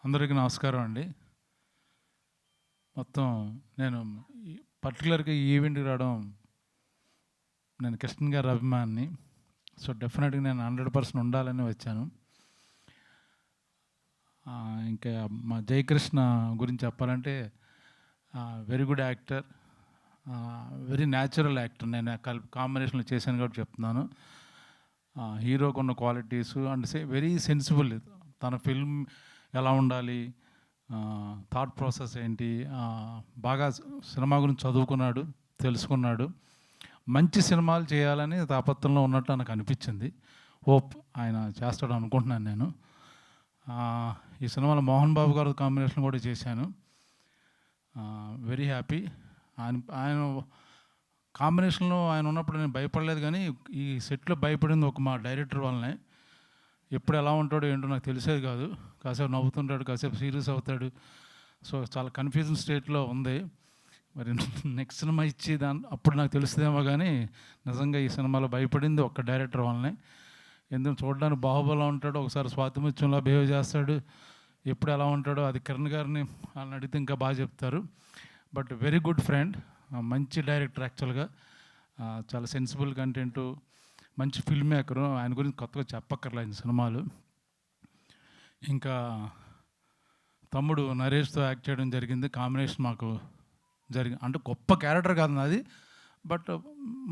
అందరికీ నమస్కారం అండి. మొత్తం నేను పర్టికులర్గా ఈ ఈవెంట్కి రావడం, నేను కృష్ణ గారి అభిమానిని. సో డెఫినెట్గా నేను 100% ఉండాలని వచ్చాను. ఇంకా మా జయకృష్ణ గురించి చెప్పాలంటే very good actor, very natural actor. నేను కాంబినేషన్లో చేశాను కాబట్టి చెప్తున్నాను. హీరోకు ఉన్న క్వాలిటీస్ అండ్ వెరీ సెన్సిబుల్. తన ఫిల్మ్ ఎలా ఉండాలి, థాట్ ప్రాసెస్ ఏంటి, బాగా సినిమా గురించి చదువుకున్నాడు, తెలుసుకున్నాడు. మంచి సినిమాలు చేయాలని తాపత్రంలో ఉన్నట్టు నాకు అనిపించింది. హోప్ ఆయన చేస్తాడు అనుకుంటున్నాను నేను. ఈ సినిమాలో మోహన్ బాబు గారు కాంబినేషన్ కూడా చేశాను. Very happy. ఆయన కాంబినేషన్లో ఆయన ఉన్నప్పుడు నేను భయపడలేదు, కానీ ఈ సెట్లో భయపడింది ఒక మా డైరెక్టర్ వల్లనే. ఎప్పుడు ఎలా ఉంటాడో ఏంటో నాకు తెలిసేది కాదు. కాసేపు నవ్వుతుంటాడు, కాసేపు సీరియస్ అవుతాడు. సో చాలా కన్ఫ్యూజన్ స్టేట్లో ఉంది. మరి నెక్స్ట్ సినిమా ఇచ్చి అప్పుడు నాకు తెలుస్తుందేమో, కానీ నిజంగా ఈ సినిమాలో భయపడింది ఒక్క డైరెక్టర్ వల్లనే. ఎందుకు చూడడానికి బాహుబలిలో ఉంటాడు, ఒకసారి స్వాతిముత్యంలో బిహేవ్ చేస్తాడు. ఎప్పుడు ఎలా ఉంటాడో అది కిరణ్ గారిని వాళ్ళని అడిగితే ఇంకా బాగా చెప్తారు. బట్ వెరీ గుడ్ ఫ్రెండ్, మంచి డైరెక్టర్. యాక్చువల్గా చాలా సెన్సిబుల్ కంటెంటు, మంచి ఫిల్మ్ మేకరు. ఆయన గురించి కొత్తగా చెప్పక్కర్లేదు సినిమాలు. ఇంకా తమ్ముడు నరేష్తో యాక్ట్ చేయడం జరిగింది. కాంబినేషన్ మాకు అంటే గొప్ప క్యారెక్టర్ కాదు నాది, బట్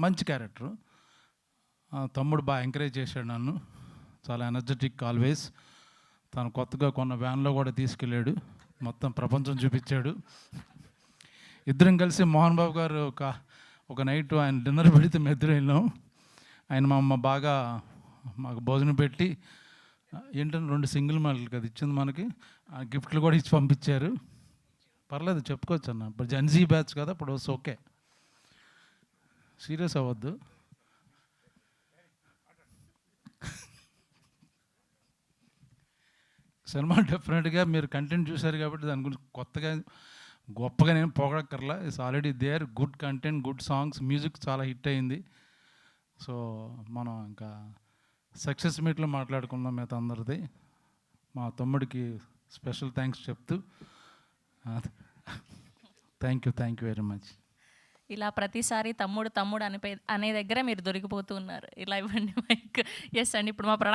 మంచి క్యారెక్టరు. తమ్ముడు బాగా ఎంకరేజ్ చేశాడు నన్ను, చాలా ఎనర్జెటిక్ ఆల్వేస్. తను కొత్తగా కొన్న వ్యాన్లో కూడా తీసుకెళ్ళాడు, మొత్తం ప్రపంచం చూపించాడు. ఇద్దరం కలిసి మోహన్ బాబు గారు ఒక నైట్ ఆయన డిన్నర్ పెడితే మేము ఇద్దరు వెళ్ళాం. ఆయన మా అమ్మ బాగా మాకు భోజనం పెట్టి, ఏంటంటే 2 సింగిల్ మాటలు కదా ఇచ్చింది మనకి, గిఫ్ట్లు కూడా ఇచ్చి పంపించారు. పర్లేదు చెప్పుకోవచ్చు అన్న, ఇప్పుడు జెన్జీ బ్యాచ్ కదా, ఇప్పుడు ఓకే, సీరియస్ అవ్వద్దు. సినిమా డెఫినెట్గా మీరు కంటెంట్ చూశారు కాబట్టి దాని గురించి కొత్తగా గొప్పగా నేను పొగడక్కర్లా. It's already there. Good content, good songs, music చాలా హిట్ అయింది. సో మనం ఇంకా సక్సెస్ మీట్లో మాట్లాడుకుందాం మిగతా అందరిది. మా తమ్ముడికి స్పెషల్ థ్యాంక్స్ చెప్తూ థ్యాంక్ యూ వెరీ మచ్. ఇలా ప్రతిసారి తమ్ముడు అనే దగ్గర మీరు దొరికిపోతూ ఉన్నారు. ఇలా ఇవ్వండి మైక్. ఎస్ అండి, ఇప్పుడు మా